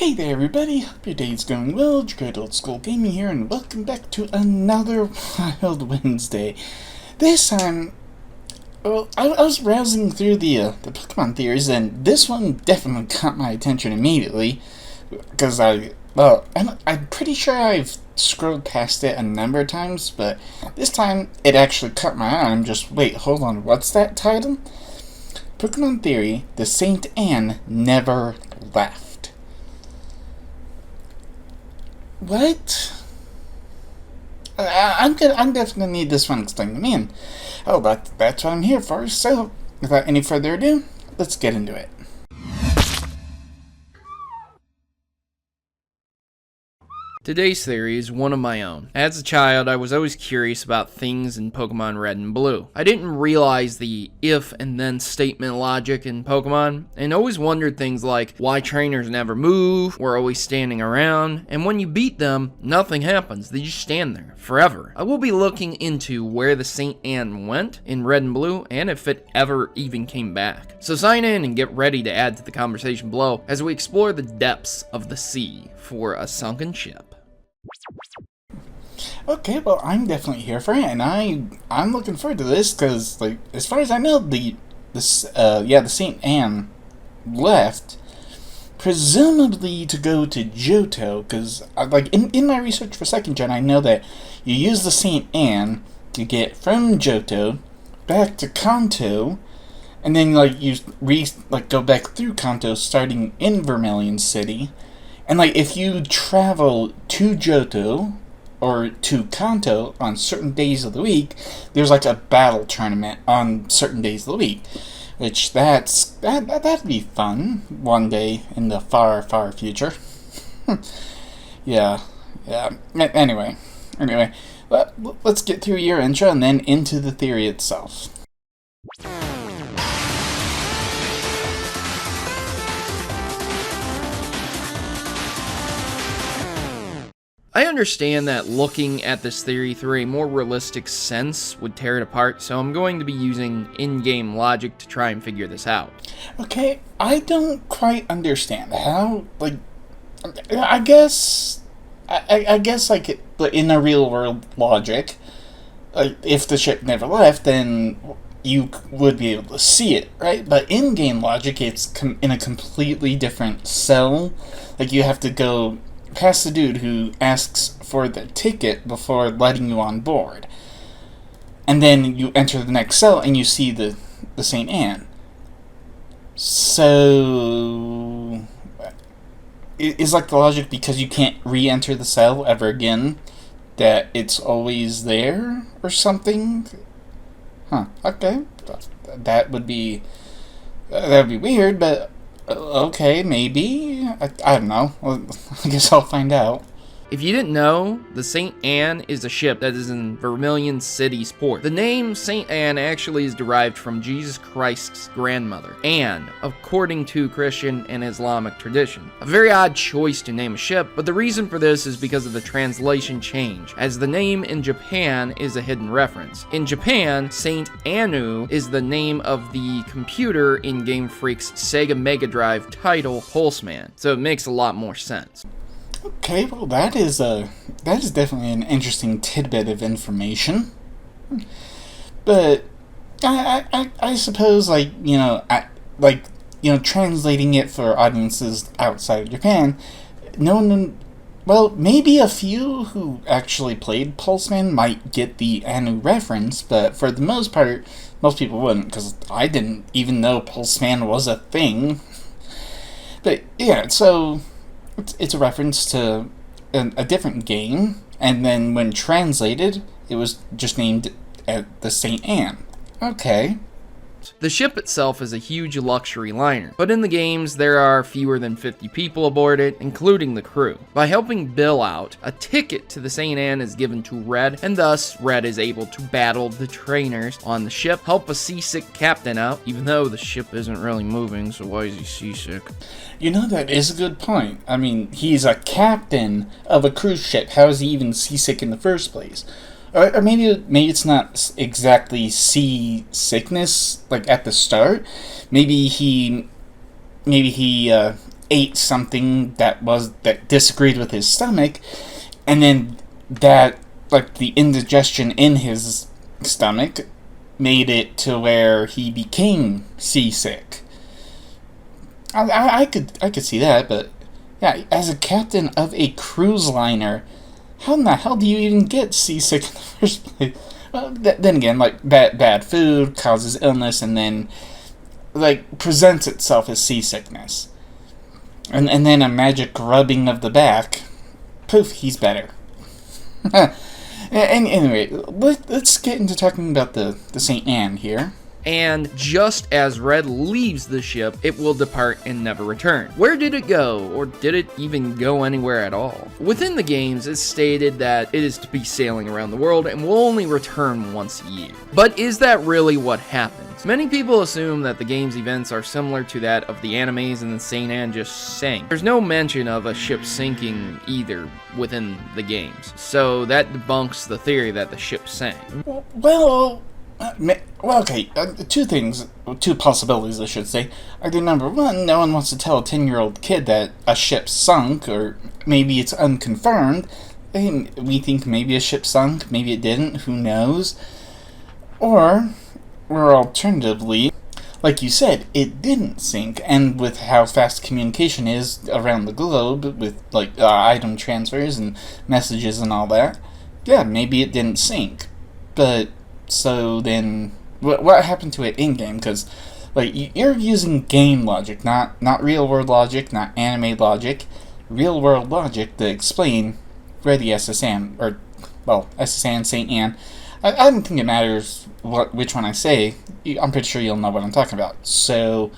Hey there everybody, hope your day's going well. It's Great Old School Gaming here, and welcome back to another Wild Wednesday. This time, well, I was browsing through the Pokemon theories, and this one definitely caught my attention immediately, because I'm pretty sure I've scrolled past it a number of times, but this time it actually caught my eye. I'm just, wait, hold on, what's that title? Pokemon Theory, the Saint Anne Never Left. What? I'm definitely gonna need this one explained to me, and that's what I'm here for. So, without any further ado, let's get into it. Today's theory is one of my own. As a child, I was always curious about things in Pokemon Red and Blue. I didn't realize the if and then statement logic in Pokemon, and always wondered things like why trainers never move, we're always standing around, and when you beat them, nothing happens. They just stand there forever. I will be looking into where the Saint Anne went in Red and Blue, and if it ever even came back. So sign in and get ready to add to the conversation below as we explore the depths of the sea for a sunken ship. Okay, well, I'm definitely here for it, and I'm looking forward to this because, like, as far as I know, the Saint Anne left, presumably to go to Johto, because, like, in my research for 2nd Gen, I know that you use the Saint Anne to get from Johto back to Kanto, and then, like, you go back through Kanto, starting in Vermilion City, and, like, if you travel to Johto or to Kanto on certain days of the week, there's like a battle tournament on certain days of the week, which that'd be fun one day in the far, far future. yeah. Anyway, let's get through your intro and then into the theory itself. I understand that looking at this theory through a more realistic sense would tear it apart, so I'm going to be using in-game logic to try and figure this out. Okay, I don't quite understand how, like, I guess, like, in a real-world logic, if the ship never left, then you would be able to see it, right? But in-game logic, it's in a completely different cell. Like, you have to go past the dude who asks for the ticket before letting you on board. And then you enter the next cell and you see the Saint Anne. So, is like the logic because you can't re-enter the cell ever again, that it's always there or something? Huh, okay. That would be weird, but okay, maybe. I don't know. Well, I guess I'll find out. If you didn't know, the Saint Anne is a ship that is in Vermilion City's port. The name Saint Anne actually is derived from Jesus Christ's grandmother, Anne, according to Christian and Islamic tradition. A very odd choice to name a ship, but the reason for this is because of the translation change, as the name in Japan is a hidden reference. In Japan, Saint Anu is the name of the computer in Game Freak's Sega Mega Drive title, Pulseman, so it makes a lot more sense. Okay, well, that is definitely an interesting tidbit of information. But I suppose, like, translating it for audiences outside of Japan, no one, well, maybe a few who actually played Pulseman might get the Anu reference, but for the most part, most people wouldn't, because I didn't even know Pulseman was a thing. But yeah, so it's a reference to a different game, and then when translated, it was just named the Saint Anne. Okay. The ship itself is a huge luxury liner, but in the games there are fewer than 50 people aboard it, including the crew. By helping Bill out, a ticket to the Saint Anne is given to Red, and thus Red is able to battle the trainers on the ship, help a seasick captain out, even though the ship isn't really moving, so why is he seasick? You know, that is a good point. I mean, he's a captain of a cruise ship. How is he even seasick in the first place? Or maybe it's not exactly sea sickness, like at the start. Maybe he ate ate something that disagreed with his stomach, and then that, like, the indigestion in his stomach made it to where he became seasick. I could see that, but yeah, as a captain of a cruise liner, how in the hell do you even get seasick in the first place? Well, then again, like, bad food causes illness, and then, like, presents itself as seasickness. And then a magic rubbing of the back, poof, he's better. And anyway, let's get into talking about the St. Anne here. And just as Red leaves the ship, it will depart and never return. Where did it go? Or did it even go anywhere at all? Within the games, it's stated that it is to be sailing around the world and will only return once a year. But is that really what happens? Many people assume that the game's events are similar to that of the animes and St. Anne just sank. There's no mention of a ship sinking either within the games, so that debunks the theory that the ship sank. Well, okay, two possibilities, I should say. Either number one, no one wants to tell a 10-year-old kid that a ship sunk, or maybe it's unconfirmed, and we think maybe a ship sunk, maybe it didn't, who knows? Or alternatively, like you said, it didn't sink, and with how fast communication is around the globe, with, like, item transfers and messages and all that, yeah, maybe it didn't sink. But so then, what happened to it in-game? Because, like, you're using game logic, not real-world logic, not anime logic, real-world logic to explain where the SSN, or, well, SSN, St. Anne. I don't think it matters which one I say. I'm pretty sure you'll know what I'm talking about. So,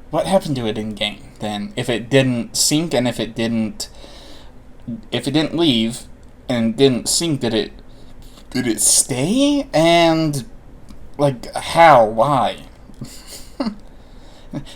what happened to it in-game, then? If it didn't sink, and if it didn't leave, and didn't sink, did it stay? And, like, how? Why?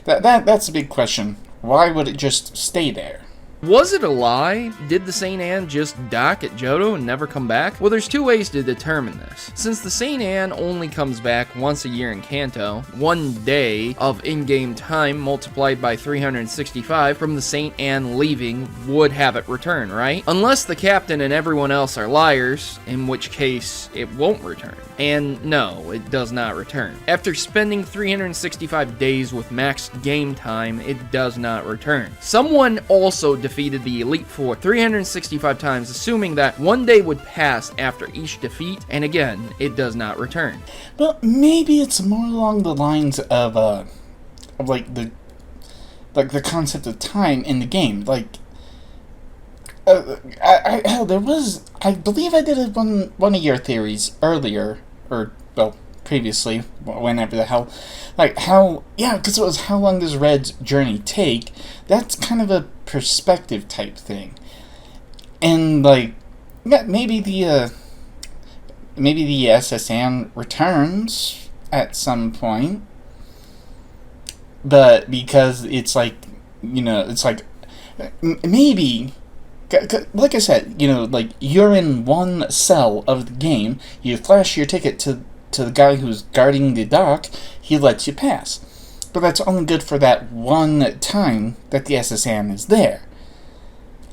That's a big question. Why would it just stay there? Was it a lie? Did the St. Anne just dock at Johto and never come back? Well, there's two ways to determine this. Since the St. Anne only comes back once a year in Kanto, one day of in-game time multiplied by 365 from the St. Anne leaving would have it return, right? Unless the captain and everyone else are liars, in which case it won't return. And no, it does not return. After spending 365 days with max game time, it does not return. Someone also defeated the Elite Four 365 times, assuming that one day would pass after each defeat, and again, it does not return. Well, maybe it's more along the lines of the concept of time in the game. Like, I believe I did one of your theories earlier, or, well, previously, whenever the hell, like, because it was how long does Red's journey take. That's kind of a perspective type thing, and, like, yeah, maybe the SSN returns at some point, but because it's like, it's like, maybe, like I said, like, you're in one cell of the game, you flash your ticket to the guy who's guarding the dock, he lets you pass. But that's only good for that one time that the SSN is there.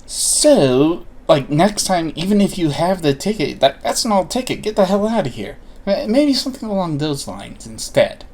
So, like, next time, even if you have the ticket, that's an old ticket, get the hell out of here. Maybe something along those lines instead.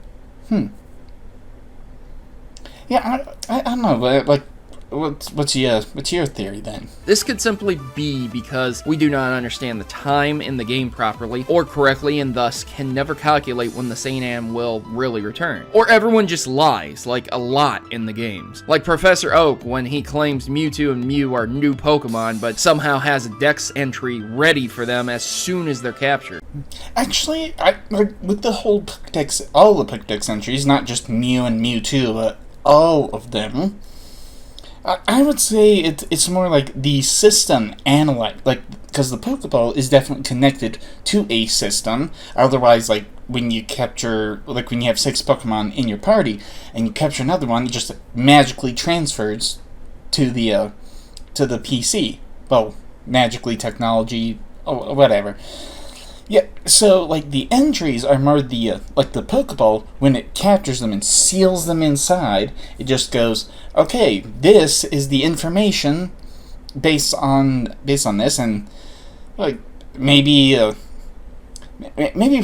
Yeah, I don't know, like, what's your theory then? This could simply be because we do not understand the time in the game properly or correctly, and thus can never calculate when the St. Anne will really return. Or everyone just lies, like a lot in the games. Like Professor Oak when he claims Mewtwo and Mew are new Pokemon, but somehow has a Dex entry ready for them as soon as they're captured. Actually, with the whole Pokedex, all the Pokedex entries, not just Mew and Mewtwo, but all of them, I would say it's more like the system analyze, like, because the Pokeball is definitely connected to a system. Otherwise, like, when you capture, like, when you have 6 Pokemon in your party and you capture another one, it just magically transfers to the PC. Well, magically, technology, whatever. Yeah, so, like, the entries are more the, like, the Pokeball, when it captures them and seals them inside, it just goes, okay, this is the information based on this, and, like, maybe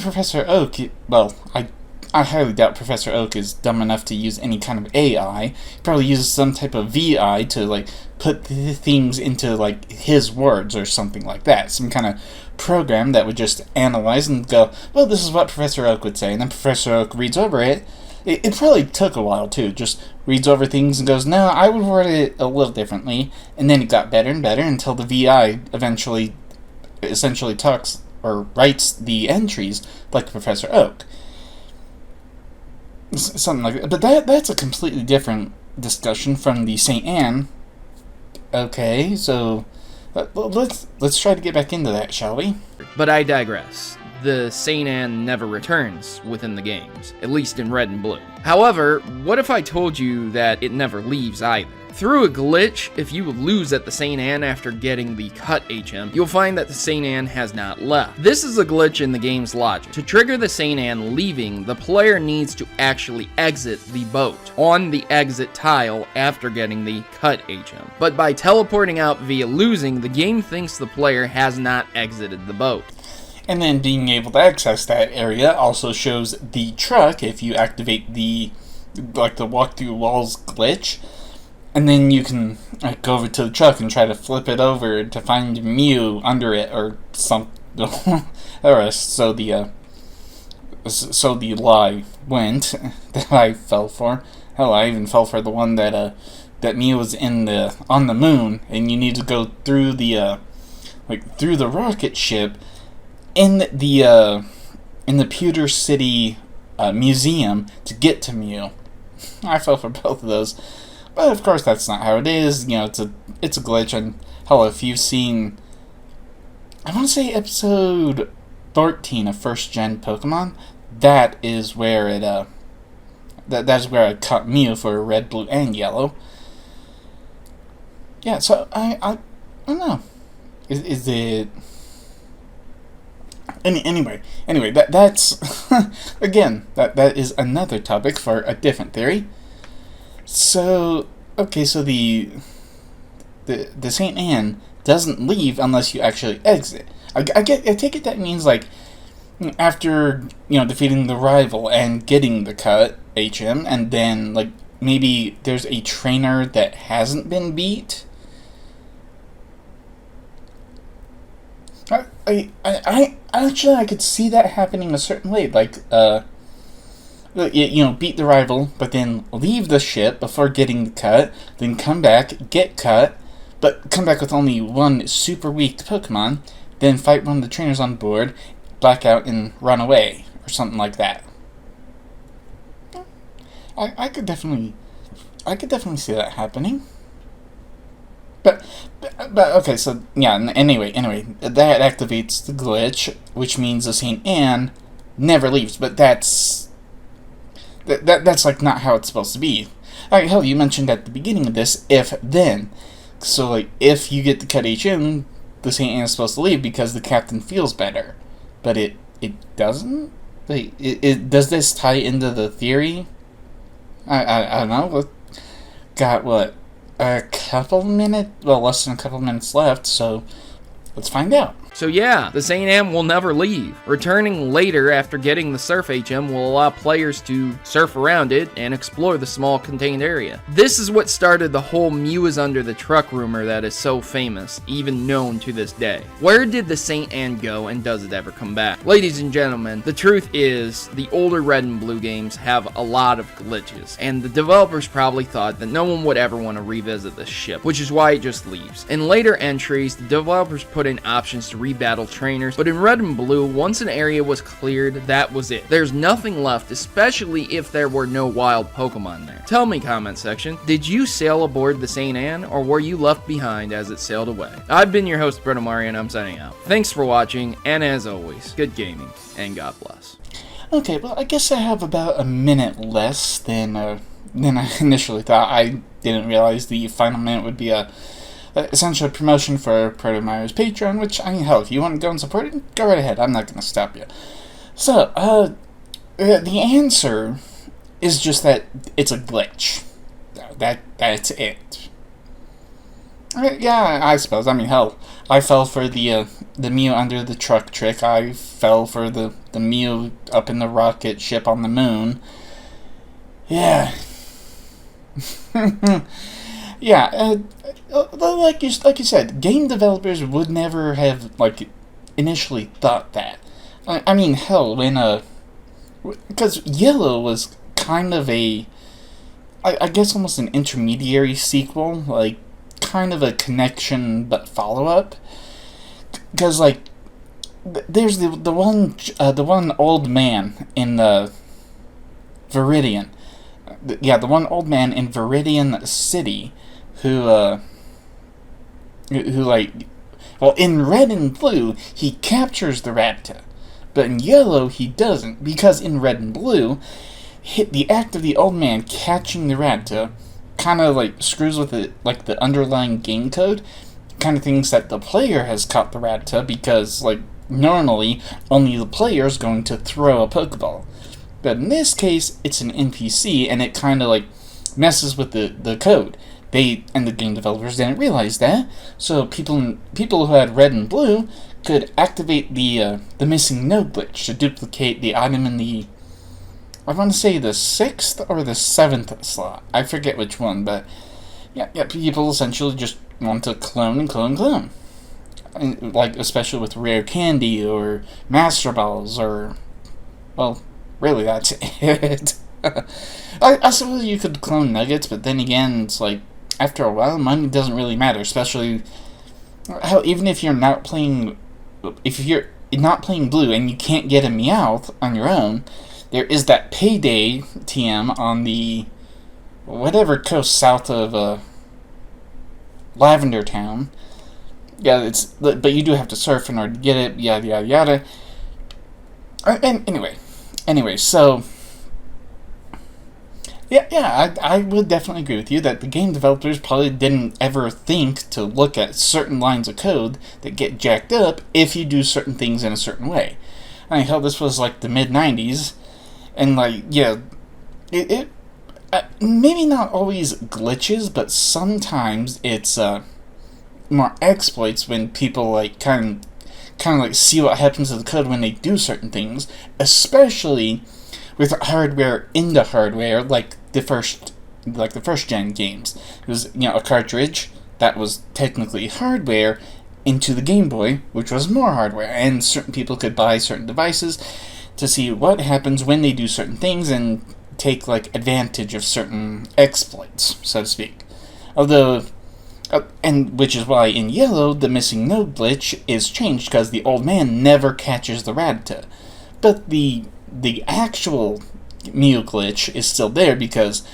Professor Oak, well, I highly doubt Professor Oak is dumb enough to use any kind of AI. He probably uses some type of VI to, like, put the things into, like, his words or something like that. Some kind of program that would just analyze and go, well, this is what Professor Oak would say. And then Professor Oak reads over it. It probably took a while, too. Just reads over things and goes, no, I would word it a little differently. And then it got better and better until the VI essentially talks or writes the entries like Professor Oak. Something like that. But that's a completely different discussion from the St. Anne. Okay, so let's try to get back into that, shall we? But I digress. The St. Anne never returns within the games, at least in Red and Blue. However, what if I told you that it never leaves either? Through a glitch, if you lose at the St. Anne after getting the cut HM, you'll find that the St. Anne has not left. This is a glitch in the game's logic. To trigger the St. Anne leaving, the player needs to actually exit the boat on the exit tile after getting the cut HM. But by teleporting out via losing, the game thinks the player has not exited the boat. And then being able to access that area also shows the truck if you activate the walk through walls glitch. And then you can go over to the truck and try to flip it over to find Mew under it or some. Or so the lie went that I fell for. Hell, I even fell for the one that Mew was on the moon, and you need to go through through the rocket ship in the Pewter City museum to get to Mew. I fell for both of those. But of course that's not how it is. You know, it's a glitch. And hell, if you've seen, I want to say episode 13 of First Gen Pokemon, that is where that is where I caught Mew for Red, Blue, and Yellow. Yeah, so I don't know. Is it anyway? That's again that is another topic for a different theory. So, okay, so the St. Anne doesn't leave unless you actually exit. I take it that means, like, after, defeating the rival and getting the cut, HM, and then, like, maybe there's a trainer that hasn't been beat. I actually, I could see that happening a certain way, like, beat the rival, but then leave the ship before getting the cut, then come back, get cut, but come back with only one super weak Pokemon, then fight one of the trainers on board, black out, and run away, or something like that. I could definitely see that happening. But okay, so yeah. Anyway, that activates the glitch, which means the St. Anne never leaves. But that's like not how it's supposed to be. Alright, hell, you mentioned at the beginning of this, if then. So, like, if you get the cut HM, the St. Anne is supposed to leave because the captain feels better. But it doesn't? Like, does this tie into the theory? I don't know. Got, what, less than a couple minutes left, so let's find out. So yeah, the St. Anne will never leave. Returning later after getting the Surf HM will allow players to surf around it and explore the small contained area. This is what started the whole Mew is under the truck rumor that is so famous, even known to this day. Where did the St. Anne go, and does it ever come back? Ladies and gentlemen, the truth is, the older Red and Blue games have a lot of glitches, and the developers probably thought that no one would ever want to revisit this ship, which is why it just leaves. In later entries, the developers put in options to rebattle trainers, but in Red and Blue, once an area was cleared, that was it. There's nothing left, especially if there were no wild Pokemon there. Tell me, comment section, did you sail aboard the St. Anne, or were you left behind as it sailed away? I've been your host, ProtoMario, and I'm signing out. Thanks for watching, and as always, good gaming, and God bless. Okay, well, I guess I have about a minute less than I initially thought. I didn't realize the final minute would be a essentially a promotion for ProtoMario's Patreon, which, I mean, hell, if you want to go and support it, go right ahead. I'm not going to stop you. So, the answer is just that it's a glitch. That's it. Yeah, I suppose. I mean, hell, I fell for the Mew under the truck trick. I fell for the Mew up in the rocket ship on the moon. Yeah. Yeah, like you said, game developers would never have, like, initially thought that. I mean, hell, because Yellow was kind of I guess almost an intermediary sequel, like, kind of a connection but follow-up. Because, like, there's the one old man in the Viridian. The one old man in Viridian City who like, well, in Red and Blue, he captures the Rattata. But in Yellow, he doesn't, because in Red and Blue, the act of the old man catching the Rattata kind of, like, screws with it, like, the underlying game code. Kind of thinks that the player has caught the Rattata because, like, normally, only the player is going to throw a Pokeball. But in this case, it's an NPC, and it kind of, like, messes with the code. And the game developers didn't realize that, so people who had Red and Blue could activate the missing node glitch to duplicate the item in the, I want to say, the 6th or the 7th slot. I forget which one, but yeah, people essentially just want to clone and clone and clone. And, like, especially with Rare Candy or Master Balls or, well, really, that's it. I suppose you could clone Nuggets, but then again, it's like, after a while, money doesn't really matter, especially how even if you're not playing Blue and you can't get a Meowth on your own, there is that Payday TM on the whatever coast south of Lavender Town. Yeah, but you do have to surf in order to get it. Yada yada yada. And anyway, so. Yeah, I would definitely agree with you that the game developers probably didn't ever think to look at certain lines of code that get jacked up if you do certain things in a certain way. I mean, hell, this was like the mid-90s, and like, yeah, it maybe not always glitches, but sometimes it's more exploits when people like kind of like see what happens to the code when they do certain things, especially with hardware into hardware, like the first gen games. It was, a cartridge that was technically hardware into the Game Boy, which was more hardware, and certain people could buy certain devices to see what happens when they do certain things and take, like, advantage of certain exploits, so to speak. Although, and which is why in Yellow, the missing node glitch is changed, because the old man never catches the Rattata. But the actual Mew glitch is still there because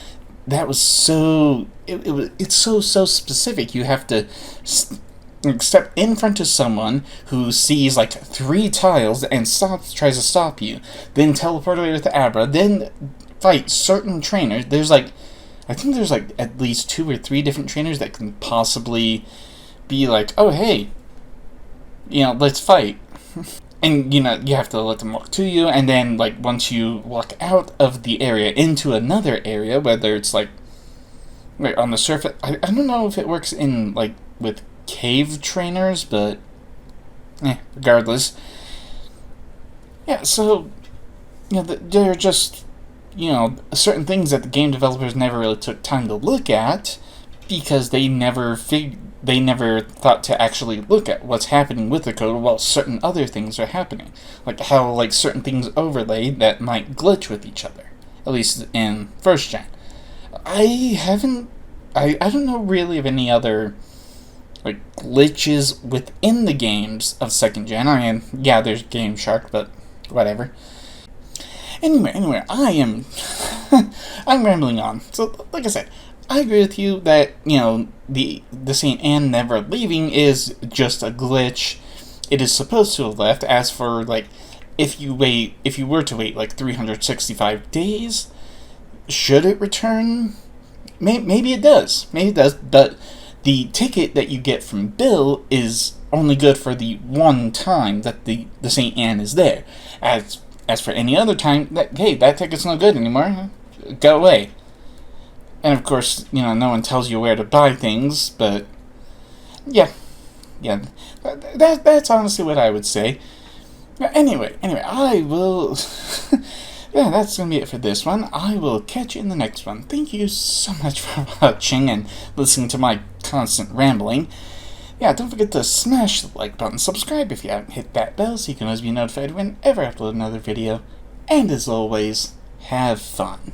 that was so it's so specific. You have to step in front of someone who sees like 3 tiles and tries to stop you, then teleport away with the Abra, then fight certain trainers. I think there's at least 2 or 3 different trainers that can possibly be like, oh hey, let's fight. And, you have to let them walk to you, and then, like, once you walk out of the area into another area, whether it's, like, on the surface, I don't know if it works in, like, with cave trainers, but, regardless. Yeah, so, there are just, certain things that the game developers never really took time to look at, because they never thought to actually look at what's happening with the code while certain other things are happening. Like how, like, certain things overlay that might glitch with each other. At least in first gen. I don't know really of any other, like, glitches within the games of second gen. I mean, yeah, there's Game Shark, but whatever. Anyway, I'm rambling on. So, like I said, I agree with you that, the St. Anne never leaving is just a glitch. It is supposed to have left. As for, like, if you were to wait, like, 365 days, should it return? Maybe it does. But the ticket that you get from Bill is only good for the one time that the St. Anne is there. As for any other time, that ticket's no good anymore. Go away. And of course, no one tells you where to buy things, but yeah, that's honestly what I would say. Anyway, I will. Yeah, that's gonna be it for this one. I will catch you in the next one. Thank you so much for watching and listening to my constant rambling. Yeah, don't forget to smash the like button, subscribe if you haven't hit that bell so you can always be notified whenever I upload another video. And as always, have fun.